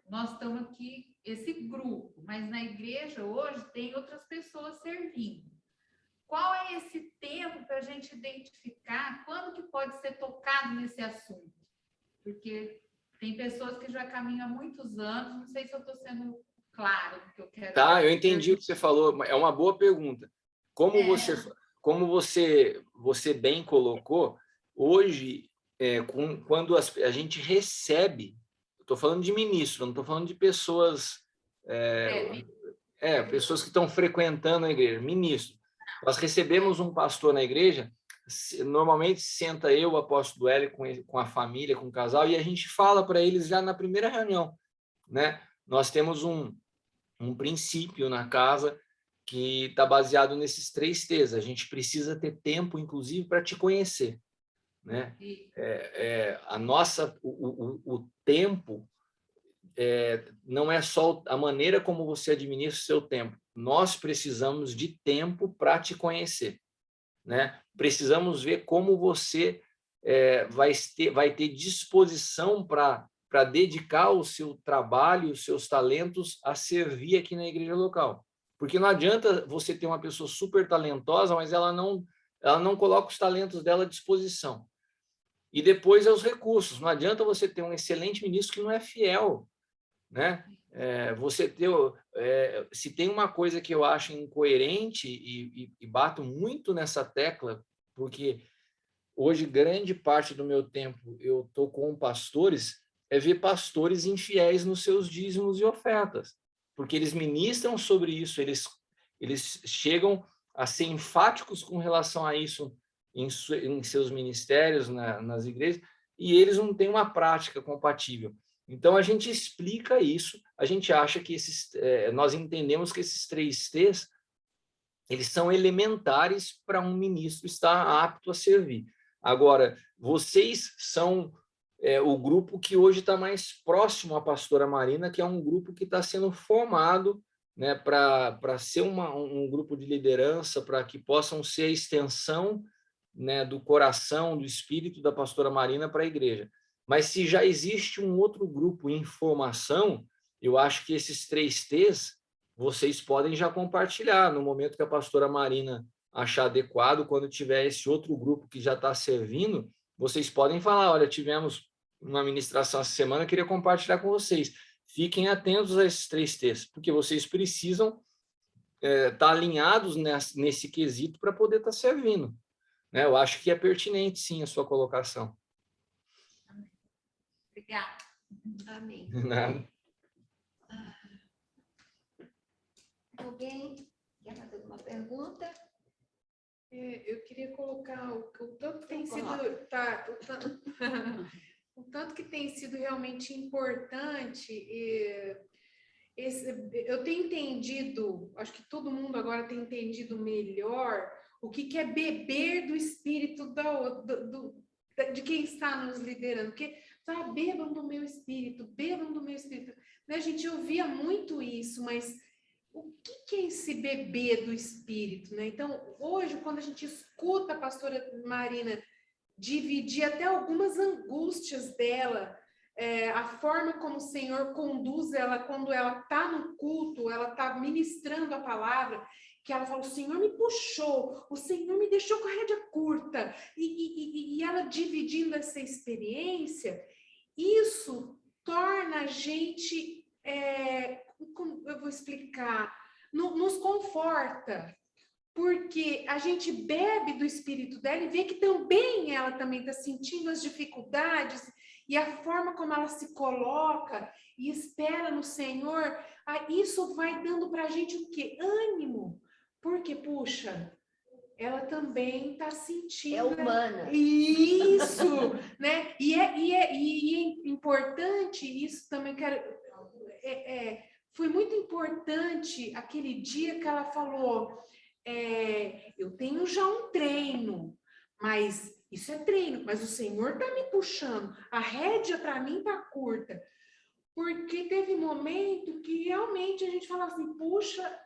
C: nós estamos aqui, esse grupo, mas na igreja hoje tem outras pessoas servindo. Qual é esse tempo para a gente identificar quando que pode ser tocado nesse assunto? Porque tem pessoas que já caminham há muitos anos, não sei se eu estou sendo claro no que eu quero.
A: Tá, eu entendi o que você falou, é uma boa pergunta. Como você bem colocou, hoje, quando a gente recebe, estou falando de ministro, não estou falando de pessoas, pessoas que estão frequentando a igreja, ministro. Nós recebemos um pastor na igreja, normalmente senta eu, o apóstolo Hélio, com a família, com o casal, e a gente fala para eles já na primeira reunião, né? Nós temos um princípio na casa que está baseado nesses 3 T's. A gente precisa ter tempo, inclusive, para te conhecer, né? O tempo não é só a maneira como você administra o seu tempo. Nós precisamos de tempo para te conhecer, né? Precisamos ver como você vai ter disposição para dedicar o seu trabalho, os seus talentos a servir aqui na igreja local. Porque não adianta você ter uma pessoa super talentosa, mas ela não coloca os talentos dela à disposição. E depois os recursos. Não adianta você ter um excelente ministro que não é fiel, né? Se tem uma coisa que eu acho incoerente e bato muito nessa tecla, porque hoje grande parte do meu tempo eu estou com pastores, é ver pastores infiéis nos seus dízimos e ofertas, porque eles ministram sobre isso, eles chegam a ser enfáticos com relação a isso em seus ministérios, nas igrejas, e eles não têm uma prática compatível. Então, a gente explica isso, a gente acha que nós entendemos que esses 3 T's, eles são elementares para um ministro estar apto a servir. Agora, vocês são o grupo que hoje está mais próximo à pastora Marina, que é um grupo que está sendo formado, né, para ser um grupo de liderança, para que possam ser a extensão, né, do coração, do espírito da pastora Marina para a igreja. Mas se já existe um outro grupo em formação, eu acho que esses 3 T's vocês podem já compartilhar no momento que a pastora Marina achar adequado, quando tiver esse outro grupo que já está servindo, vocês podem falar, olha, tivemos uma ministração essa semana, eu queria compartilhar com vocês. Fiquem atentos a esses 3 T's, porque vocês precisam estar alinhados nesse quesito para poder estar servindo. Né? Eu acho que é pertinente, sim, a sua colocação.
B: Obrigada. Amém.
A: Nada.
B: Alguém quer fazer alguma pergunta?
C: Eu queria colocar o tanto que tem sido, o tanto que tem sido realmente importante. Eu tenho entendido, acho que todo mundo agora tem entendido melhor o que é beber do espírito de quem está nos liderando, porque bebam do meu espírito, bebam do meu espírito. Né? A gente ouvia muito isso, mas o que é esse beber do espírito? Né? Então, hoje, quando a gente escuta a pastora Marina dividir até algumas angústias dela, a forma como o Senhor conduz ela quando ela está no culto, ela está ministrando a palavra, que ela fala, o Senhor me puxou, o Senhor me deixou com a rédea curta, e ela dividindo essa experiência, isso torna a gente, como eu vou explicar, nos conforta, porque a gente bebe do espírito dela e vê que ela também está sentindo as dificuldades e a forma como ela se coloca e espera no Senhor, isso vai dando para a gente o quê? Ânimo, porque, puxa, ela também está sentindo...
B: É humana.
C: Isso, né? E é importante, isso também quero... foi muito importante aquele dia que ela falou, eu tenho já um treino, mas isso é treino, mas o Senhor está me puxando, a rédea para mim está curta, porque teve momento que realmente a gente fala assim, puxa,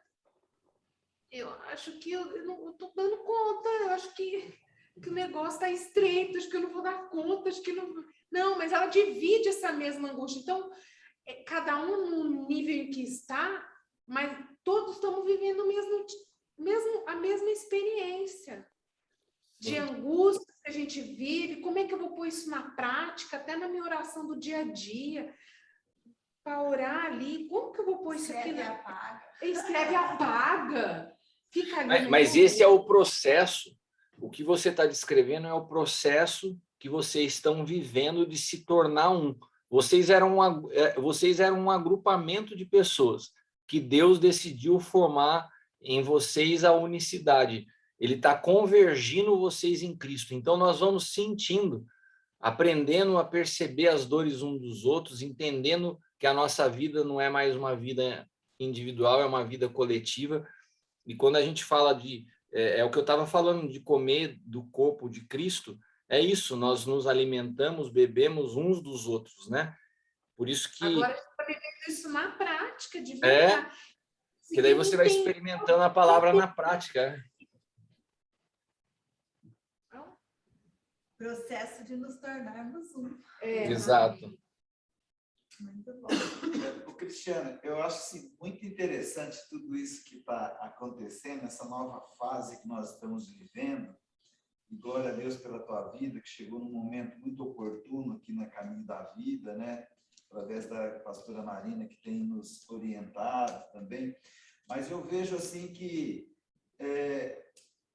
C: eu acho que eu não estou dando conta, eu acho que o negócio está estreito, acho que eu não vou dar conta, acho que não, mas ela divide essa mesma angústia, então cada um no nível em que está, mas todos estamos vivendo a mesma experiência de angústia que a gente vive. Como é que eu vou pôr isso na prática, até na minha oração do dia a dia, para orar ali? Como que eu vou pôr isso aqui? Escreve, apaga. Fica ali.
A: Mas esse é o processo. O que você está descrevendo é o processo que vocês estão vivendo de se tornar um. Vocês eram um agrupamento de pessoas que Deus decidiu formar em vocês a unicidade. Ele está convergindo vocês em Cristo. Então, nós vamos sentindo, aprendendo a perceber as dores uns dos outros, entendendo que a nossa vida não é mais uma vida individual, é uma vida coletiva. E quando a gente fala é o que eu estava falando, de comer do corpo de Cristo, é isso, nós nos alimentamos, bebemos uns dos outros, né? Por isso que...
C: Agora a gente está vivendo isso na prática, de verdade.
A: Que daí você vai experimentando a palavra na prática.
E: Processo de nos tornarmos um.
A: Exato.
E: Muito bom.
F: Cristiano, eu acho assim, muito interessante tudo isso que está acontecendo, essa nova fase que nós estamos vivendo. E glória a Deus pela tua vida, que chegou num momento muito oportuno aqui no Caminho da Vida, né? Através da pastora Marina, que tem nos orientado também. Mas eu vejo assim que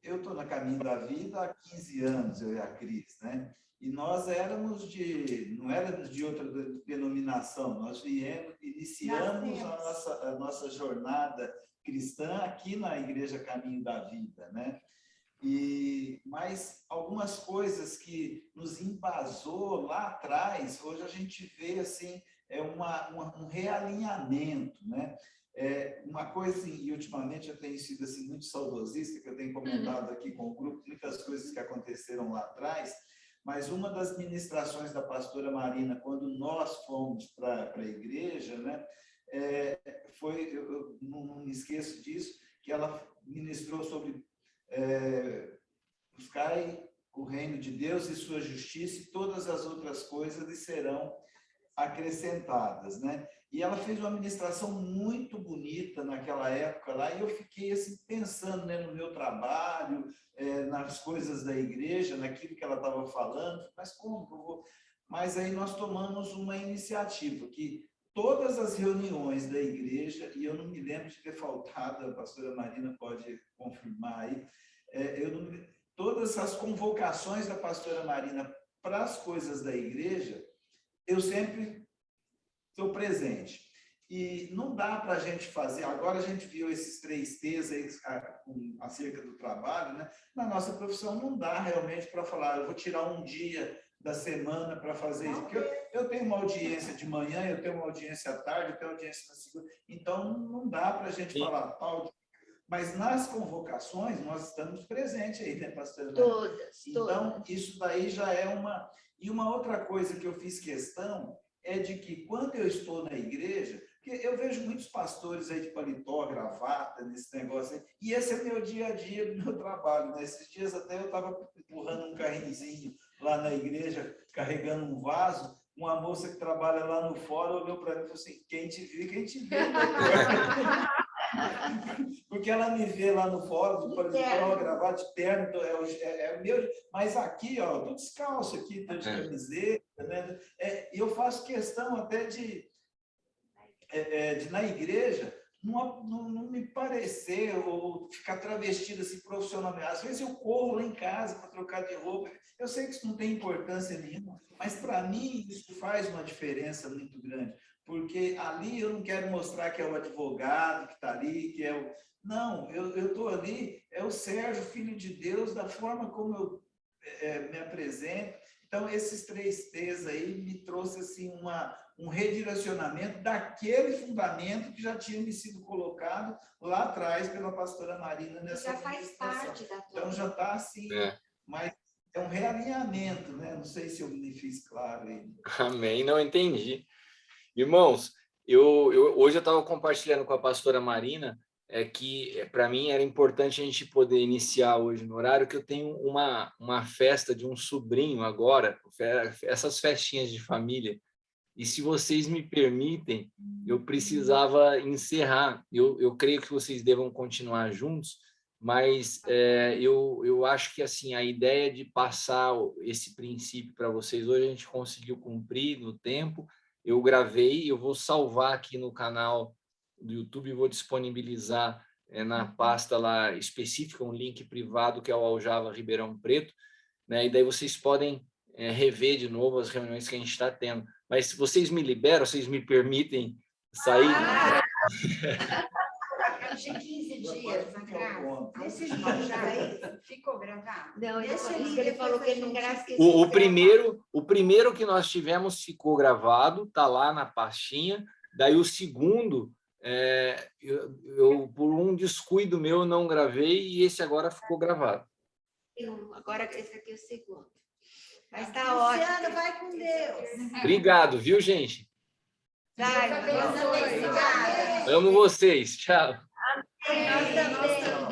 F: eu estou no Caminho da Vida há 15 anos, eu e a Cris, né? E nós não éramos de outra denominação, nós iniciamos a nossa jornada cristã aqui na Igreja Caminho da Vida, né? Mas algumas coisas que nos embasou lá atrás, hoje a gente vê assim, um realinhamento, né? Uma coisa, assim, e ultimamente eu tenho sido assim, muito saudosista, que eu tenho comentado aqui com o grupo, muitas coisas que aconteceram lá atrás, mas uma das ministrações da pastora Marina, quando nós fomos para a igreja, né, eu não me esqueço disso, que ela ministrou sobre buscai o reino de Deus e sua justiça, e todas as outras coisas lhe serão acrescentadas, né? E ela fez uma ministração muito bonita naquela época lá, e eu fiquei assim pensando, né, no meu trabalho, nas coisas da igreja, naquilo que ela estava falando, mas como que eu vou? Mas aí nós tomamos uma iniciativa que todas as reuniões da igreja, e eu não me lembro de ter faltado, a pastora Marina pode confirmar aí, todas as convocações da pastora Marina para as coisas da igreja, eu sempre estou presente. E não dá para a gente fazer, agora a gente viu esses 3 T's aí, acerca do trabalho, né? Na nossa profissão não dá realmente para falar, eu vou tirar um dia da semana para fazer isso, porque eu tenho uma audiência de manhã, eu tenho uma audiência à tarde, eu tenho audiência na segunda, então não dá para a gente falar tal. Mas nas convocações nós estamos presentes aí, né, pastora?
B: Todas.
F: Então, isso daí já é uma... E uma outra coisa que eu fiz questão é de que quando eu estou na igreja, porque eu vejo muitos pastores aí de paletó, gravata, nesse negócio aí, e esse é meu dia a dia do meu trabalho, né? Esses dias até eu estava empurrando um carrinhozinho lá na igreja, carregando um vaso, uma moça que trabalha lá no fórum olhou para mim e falou assim, quem te vê, porque ela me vê lá no fórum, por exemplo, gravata de terno, é o meu, mas aqui, ó, eu tô descalço aqui, tô de camiseta, né? Eu faço questão até de na igreja não me parecer ou ficar travestido assim profissionalmente. Às vezes eu corro lá em casa para trocar de roupa. Eu sei que isso não tem importância nenhuma, mas para mim isso faz uma diferença muito grande, porque ali eu não quero mostrar que é o advogado que está ali, que é o... Não, eu estou ali, é o Sérgio, filho de Deus, da forma como eu me apresento. Então, esses 3 T's aí me trouxe assim, um redirecionamento daquele fundamento que já tinha me sido colocado lá atrás pela pastora Marina nessa
B: já faz parte da tua...
F: Então, já está assim, mas é um realinhamento, né? Não sei se eu me fiz claro aí.
A: Amém, não entendi. Irmãos, hoje eu estava compartilhando com a pastora Marina que para mim era importante a gente poder iniciar hoje no horário, que eu tenho uma festa de um sobrinho agora, essas festinhas de família, e se vocês me permitem, eu precisava encerrar. Eu creio que vocês devam continuar juntos, mas eu acho que assim a ideia de passar esse princípio para vocês hoje a gente conseguiu cumprir no tempo. Eu gravei, eu vou salvar aqui no canal do YouTube e vou disponibilizar na pasta lá específica, um link privado que é o Aljava Ribeirão Preto, né? E daí vocês podem rever de novo as reuniões que a gente está tendo. Mas se vocês me liberam, vocês me permitem sair?
C: De 15 dias, Agrafa.
E: Esse vídeo já aí ficou gravado?
B: Não,
E: Deixa
B: ele falou que ele não grava.
A: O primeiro que nós tivemos ficou gravado, está lá na pastinha. Daí o segundo, eu por um descuido meu não gravei e esse agora ficou gravado.
B: Agora esse aqui é o segundo. Mas está ótimo.
E: Luciana, vai com Deus.
A: Obrigado, viu, gente?
B: Vai,
C: Deus abençoe.
A: Amo vocês. Tchau.
B: Nós também.